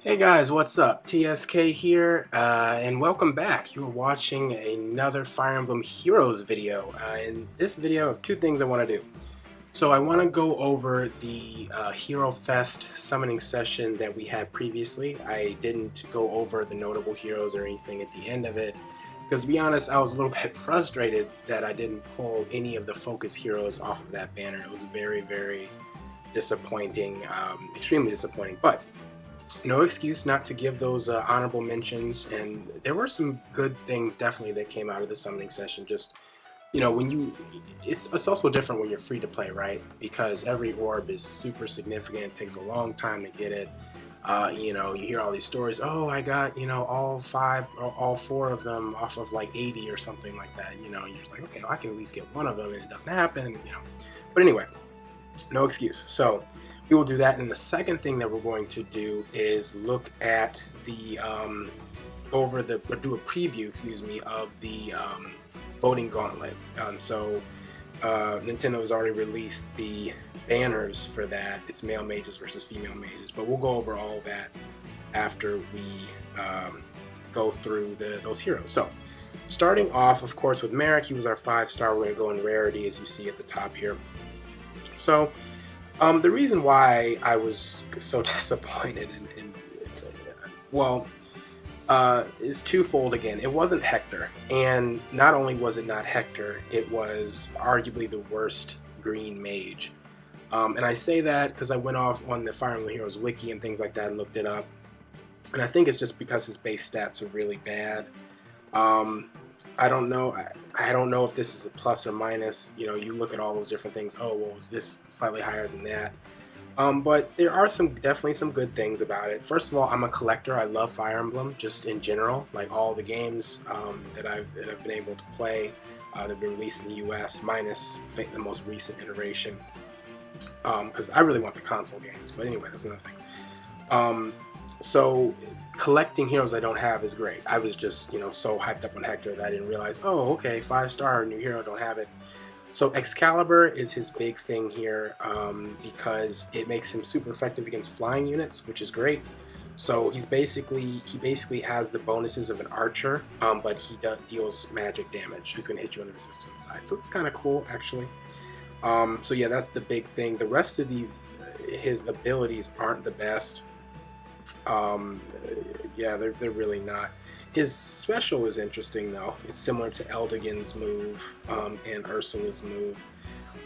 Hey guys, what's up? TSK here, and welcome back. You're watching another Fire Emblem Heroes video. In this video, I have two things I want to do. So I want to go over the Hero Fest summoning session that we had previously. I didn't go over the notable heroes or anything at the end of it, because to be honest, I was a little bit frustrated that I didn't pull any of the focus heroes off of that banner. It was very, very disappointing, extremely disappointing, but no excuse not to give those honorable mentions, and there were some good things definitely that came out of the summoning session. Just, when it's also different when you're free to play, right? Because every orb is super significant. It takes a long time to get it. You hear all these stories. Oh, I got all five or all four of them off of like 80 or something like that. You're just like, okay, well, I can at least get one of them, and it doesn't happen. But anyway, no excuse. So we will do that. And the second thing that we're going to do is look at the do a preview, of the voting gauntlet. So Nintendo has already released the banners for that. It's male mages versus female mages, but we'll go over all that after we go through those heroes. So starting off, of course, with Merrick, he was our 5-star. We're going to go in rarity, as you see at the top here. So the reason why I was so disappointed is twofold again. It wasn't Hector, and not only was it not Hector, it was arguably the worst green mage. And I say that because I went off on the Fire Emblem Heroes wiki and things like that and looked it up, and I think it's just because his base stats are really bad. I don't know. I don't know if this is a plus or minus. You look at all those different things. Oh, well, was this slightly higher than that? But there are definitely some good things about it. First of all, I'm a collector. I love Fire Emblem just in general, like all the games that I've been able to play. They've been released in the U.S. minus the most recent iteration, because I really want the console games. But anyway, that's another thing. So collecting heroes I don't have is great. I was just, so hyped up on Hector that I didn't realize, oh, okay, 5-star, new hero, don't have it. So Excalibur is his big thing here, because it makes him super effective against flying units, which is great. So he basically has the bonuses of an archer, but he deals magic damage. He's going to hit you on the resistance side. So it's kind of cool, actually. So yeah, that's the big thing. The rest of his abilities aren't the best. Yeah, they're really not. His special is interesting though. It's similar to Eldigan's move and Ursula's move.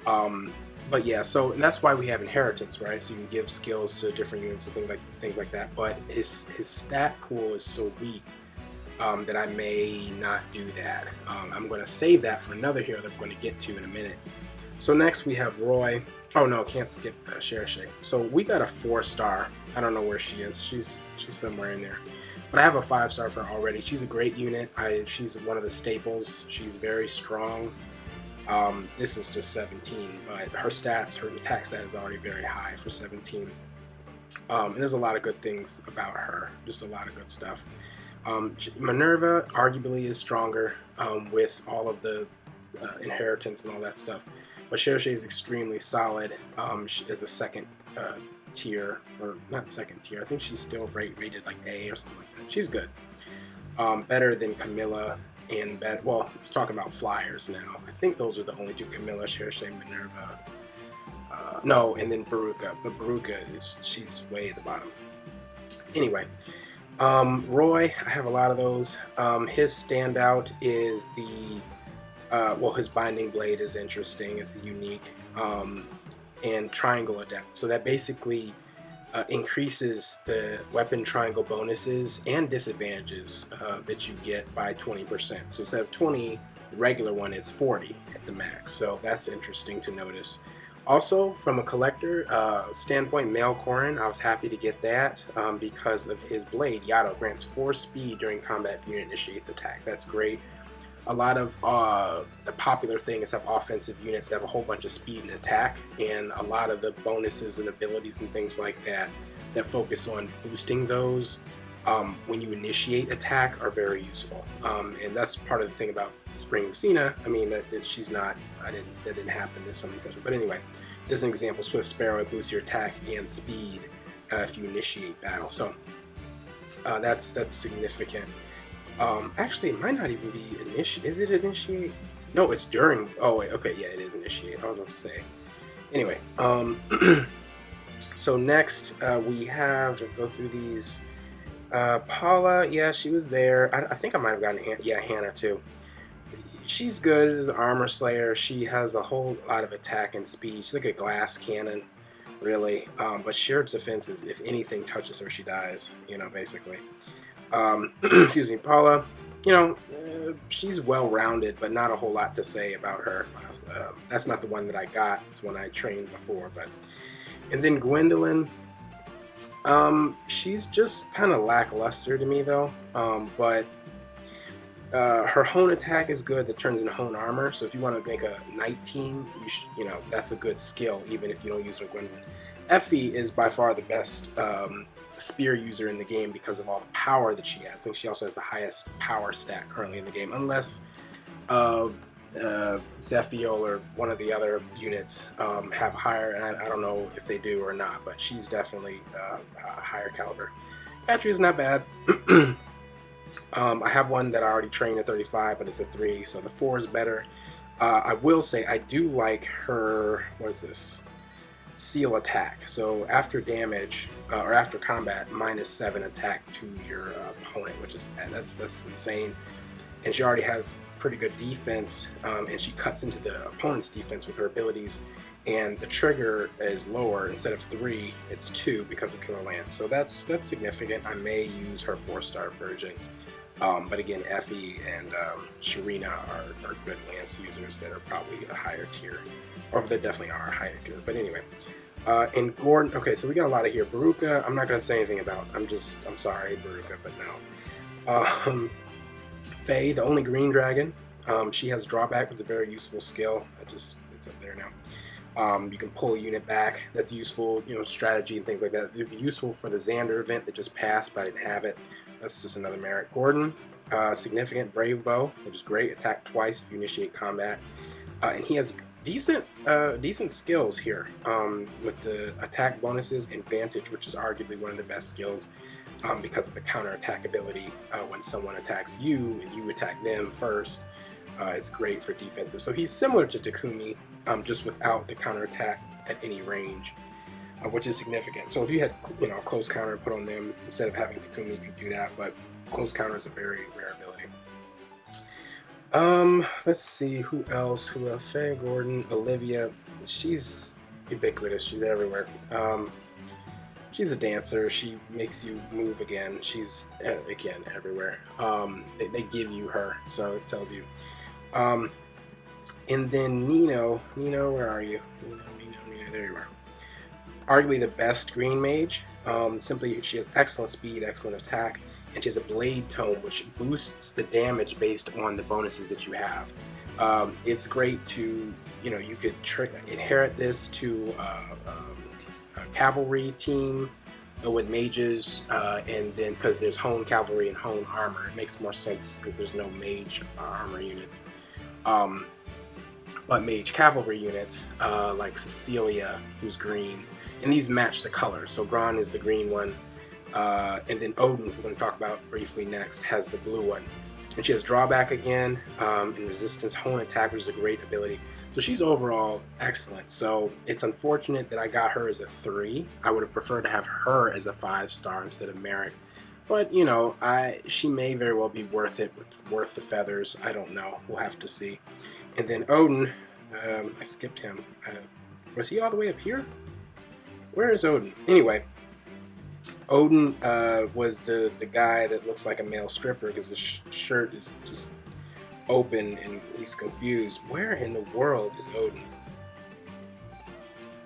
But yeah, and that's why we have inheritance, right? So you can give skills to different units and things like that. But his stat pool is so weak that I may not do that. I'm going to save that for another hero that I'm going to get to in a minute. So next we have Roy. Oh no, can't skip Sherashay. So we got a 4-star. I don't know where she is. She's somewhere in there. But I have a 5-star for her already. She's a great unit. She's one of the staples. She's very strong. This is just 17, but her attack stat is already very high for 17. And there's a lot of good things about her. Just a lot of good stuff. Minerva arguably is stronger with all of the inheritance and all that stuff. But Sherashay is extremely solid as a second tier, or not second tier. I think she's still rated like A or something like that. She's good. Better than Camilla and well, talking about flyers now. I think those are the only two: Camilla, Sherashay, Minerva. No, and then Baruka. But Baruka she's way at the bottom. Anyway, Roy, I have a lot of those. His standout is his Binding Blade is interesting. It's unique. And Triangle Adept. So that basically increases the weapon triangle bonuses and disadvantages that you get by 20%. So instead of 20, the regular one, it's 40 at the max. So that's interesting to notice. Also, from a collector standpoint, Male Corrin, I was happy to get that because of his blade. Yato grants 4 speed during combat if unit initiates attack. That's great. A lot of the popular things have offensive units that have a whole bunch of speed and attack, and a lot of the bonuses and abilities and things like that focus on boosting those when you initiate attack are very useful. And that's part of the thing about Spring Lucina. I mean, that she's not, that didn't happen this summoning session. But anyway, as an example, Swift Sparrow boosts your attack and speed if you initiate battle. So That's significant. Actually, it might not even be initiate. Is it initiate? No, it's during. Oh wait, okay, yeah, it is initiate. I was going to say. Anyway, so next we have to go through these. Paula, yeah, she was there. I think I might have gotten Hannah too. She's good as an armor slayer. She has a whole lot of attack and speed. She's like a glass cannon, really. But shared defenses, if anything touches her, she dies. You know, basically. Excuse me, Paula. You know, she's well-rounded, but not a whole lot to say about her. That's not the one that I got. It's one I trained before. And then Gwendolyn. She's just kind of lackluster to me, though. But her hone attack is good. That turns into hone armor. So if you want to make a knight team, you know, that's a good skill, even if you don't use it on Gwendolyn. Effie is by far the best spear user in the game because of all the power that she has. I think she also has the highest power stat currently in the game, unless Zephiel or one of the other units have higher, and I don't know if they do or not, but she's definitely a higher caliber. Battery is not bad. I have one that I already trained at 35, but it's a 3, so the 4 is better. I will say I do like her, what is this? Seal attack. So after damage, or after combat, -7 attack to your opponent, which is, that's insane. And she already has pretty good defense, and she cuts into the opponent's defense with her abilities, and the trigger is lower. Instead of 3, it's 2 because of Killer Lance. So that's significant. I may use her 4-star version. But again, Effie and Sharina are good Lance users that are probably a higher tier. Or they definitely are a higher tier. But anyway. And Gordon, okay, so we got a lot of here. Baruka, I'm not going to say anything about. I'm sorry, Baruka, but no. Faye, the only green dragon. She has drawback, which is a very useful skill. It's up there now. You can pull a unit back. That's useful, you know, strategy and things like that. It'd be useful for the Xander event that just passed, but I didn't have it. That's just another merit. Gordon, significant brave bow, which is great. Attack twice if you initiate combat. And he has decent skills here with the attack bonuses and Vantage, which is arguably one of the best skills because of the counterattack ability. When someone attacks you and you attack them first, it's great for defensive. So he's similar to Takumi, just without the counterattack at any range, which is significant. So if you had, you know, a close counter put on them instead of having Takumi, you could do that. But close counter is a very rare ability. Let's see, who else? Faye, Gordon, Olivia. She's ubiquitous. She's everywhere. She's a dancer. She makes you move again. She's, again, everywhere. They give you her, so it tells you. And then Nino, where are you? Nino, there you are. Arguably the best green mage. Simply, she has excellent speed, excellent attack, and she has a blade tome, which boosts the damage based on the bonuses that you have. It's great to, you know, you could inherit this to a cavalry team with mages, and then because there's hone cavalry and hone armor, it makes more sense because there's no mage armor units. But mage cavalry units, like Cecilia, who's green, and these match the colors. So Gron is the green one. And then Odin, we're going to talk about briefly next, has the blue one. And she has drawback again, and resistance hone attack, which is a great ability. So she's overall excellent. So it's unfortunate that I got her as a 3. I would have preferred to have her as a 5-star instead of Merrick. But, you know, she may very well be worth it, worth the feathers. I don't know. We'll have to see. And then Odin, I skipped him. Was he all the way up here? Where is Odin? Anyway. Odin was the guy that looks like a male stripper because his shirt is just open and he's confused. Where in the world is Odin?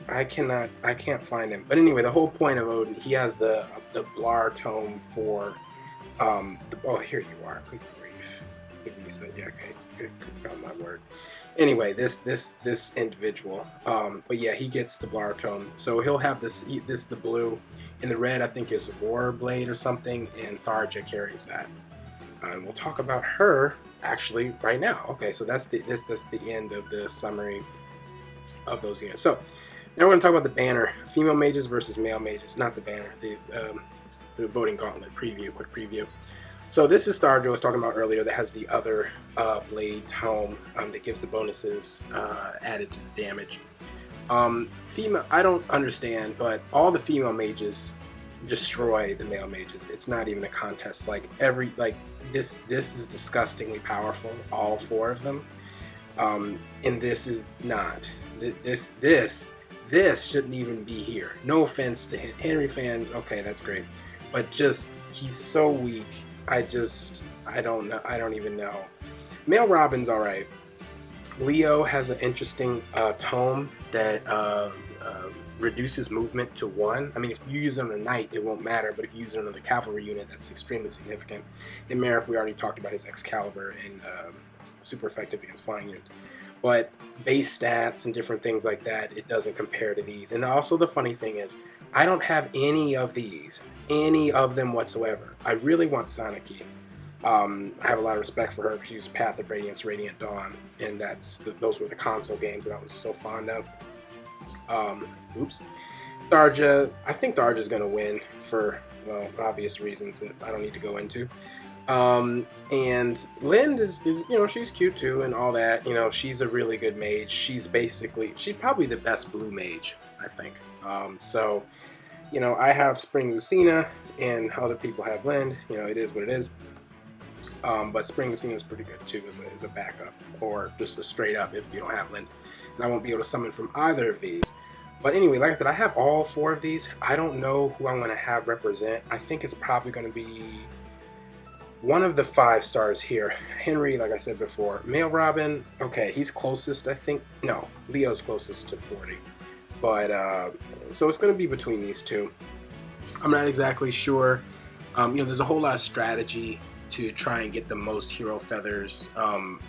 I can't find him. But anyway, the whole point of Odin, he has the Blar tome for oh, here you are. Good grief. Yeah, okay. Good on my word. Anyway, this individual, but yeah, he gets the Blar tome. So he'll have the blue. And the red, I think, is Warblade or something, and Tharja carries that. And we'll talk about her, actually, right now. Okay, so that's the end of the summary of those units. So, now we're going to talk about the banner. Female mages versus male mages. Not the banner. the voting gauntlet preview, quick preview. So this is Starjo I was talking about earlier that has the other blade home that gives the bonuses added to the damage. Female, I don't understand, but all the female mages destroy the male mages. It's not even a contest. Like this is disgustingly powerful, all 4 of them. And this is not. This shouldn't even be here. No offense to Henry fans, okay, that's great. But just, he's so weak. I don't know. I don't even know. Male Robin's alright. Leo has an interesting tome that reduces movement to 1. I mean, if you use it on a knight, it won't matter, but if you use it on another cavalry unit, that's extremely significant. In Merrick, we already talked about his Excalibur and super effective against flying units. But base stats and different things like that, it doesn't compare to these. And also the funny thing is, I don't have any of these, any of them whatsoever. I really want Saniki. I have a lot of respect for her because she used Path of Radiance, Radiant Dawn, and those were the console games that I was so fond of. Tharja, I think Tharja's going to win for, well, obvious reasons that I don't need to go into. And Lind is, you know, she's cute too and all that. You know, she's a really good mage. She's probably the best blue mage, I think. So, you know, I have Spring Lucina and other people have Lind. You know, it is what it is. But Spring Lucina is pretty good too as a backup, or just a straight up if you don't have Lind. And I won't be able to summon from either of these. But anyway, like I said, I have all 4 of these. I don't know who I'm going to have represent. I think it's probably going to be one of the 5 stars here. Henry, like I said before. Male Robin, okay, he's closest, I think. No, Leo's closest to 40. But, so it's going to be between these 2. I'm not exactly sure. You know, there's a whole lot of strategy to try and get the most hero feathers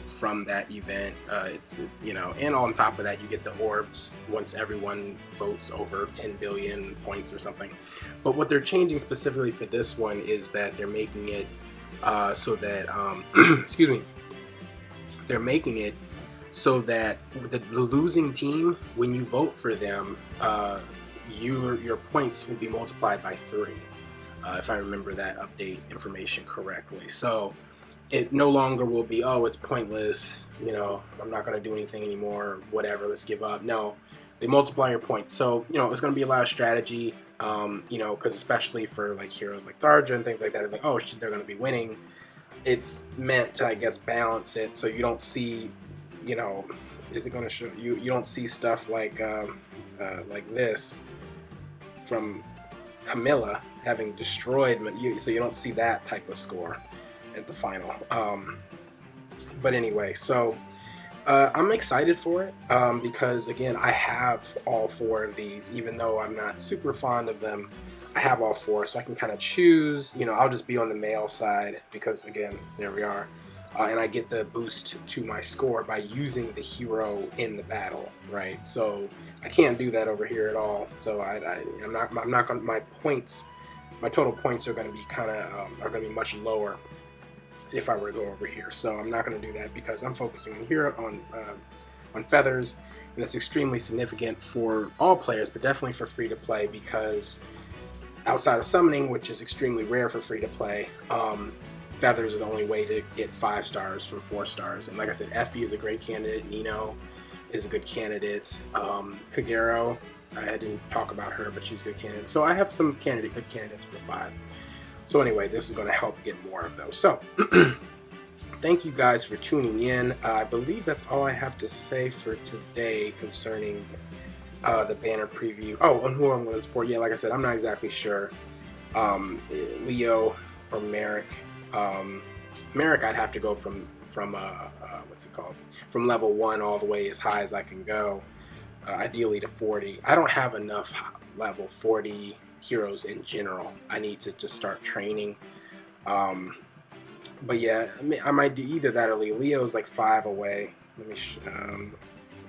from that event. It's, you know, and on top of that, you get the orbs once everyone votes over 10 billion points or something. But what they're changing specifically for this one is that they're making it so that, excuse me, they're making it so that the losing team, when you vote for them, your points will be multiplied by 3. If I remember that update information correctly. So it no longer will be, oh, it's pointless, you know, I'm not going to do anything anymore, whatever, let's give up. No, they multiply your points. So, you know, it's going to be a lot of strategy, you know, because especially for like heroes like Tharja and things like that, like, oh, shit, they're going to be winning. It's meant to, I guess, balance it so you don't see, you know, is it going to show you, you don't see stuff like this from Camilla having destroyed, so you don't see that type of score at the final. But anyway, so I'm excited for it because, again, I have all 4 of these. Even though I'm not super fond of them, I have all 4, so I can kind of choose. You know, I'll just be on the male side because, again, there we are. And I get the boost to my score by using the hero in the battle, right? So I can't do that over here at all. So I'm not gonna, my total points are going to be are going to be much lower if I were to go over here. So I'm not going to do that because I'm focusing on here on feathers, and that's extremely significant for all players, but definitely for free to play, because outside of summoning, which is extremely rare for free to play, feathers are the only way to get 5 stars from 4 stars. And like I said, Effie is a great candidate. Nino is a good candidate. Kagero, I didn't talk about her, but she's a good candidate. So I have some good candidates for 5. So anyway, this is going to help get more of those. So thank you guys for tuning in. I believe that's all I have to say for today concerning the banner preview. Oh, and who I'm going to support. Yeah, like I said, I'm not exactly sure. Leo or Merrick. Merrick, I'd have to go from what's it called? From level 1 all the way as high as I can go. Ideally to 40. I don't have enough level 40 heroes in general. I need to just start training. But yeah, I might do either that or Leo. Leo's like 5 away. Let me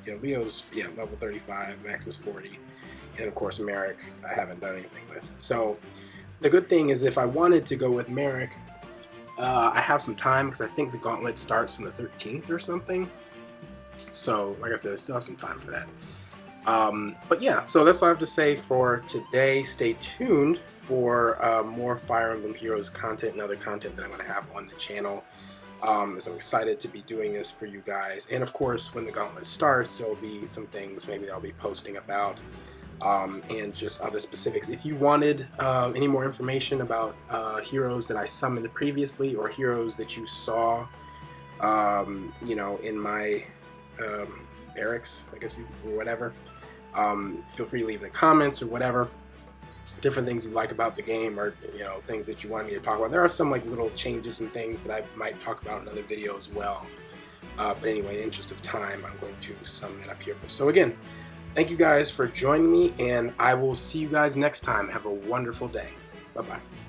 yeah, Leo's level 35, max is 40. And of course Merrick I haven't done anything with. So the good thing is, if I wanted to go with Merrick, I have some time because I think the Gauntlet starts on the 13th or something. So like I said, I still have some time for that. But yeah, so that's all I have to say for today. Stay tuned for more Fire Emblem Heroes content and other content that I'm going to have on the channel. As I'm excited to be doing this for you guys. And of course, when the Gauntlet starts, there'll be some things maybe that I'll be posting about, and just other specifics. If you wanted any more information about heroes that I summoned previously, or heroes that you saw, you know, in my barracks, I guess, or whatever, feel free to leave in the comments or whatever. Different things you like about the game, or you know, things that you want me to talk about. There are some like little changes and things that I might talk about in another video as well. But anyway, in the interest of time, I'm going to sum it up here. So again, thank you guys for joining me, and I will see you guys next time. Have a wonderful day. Bye-bye.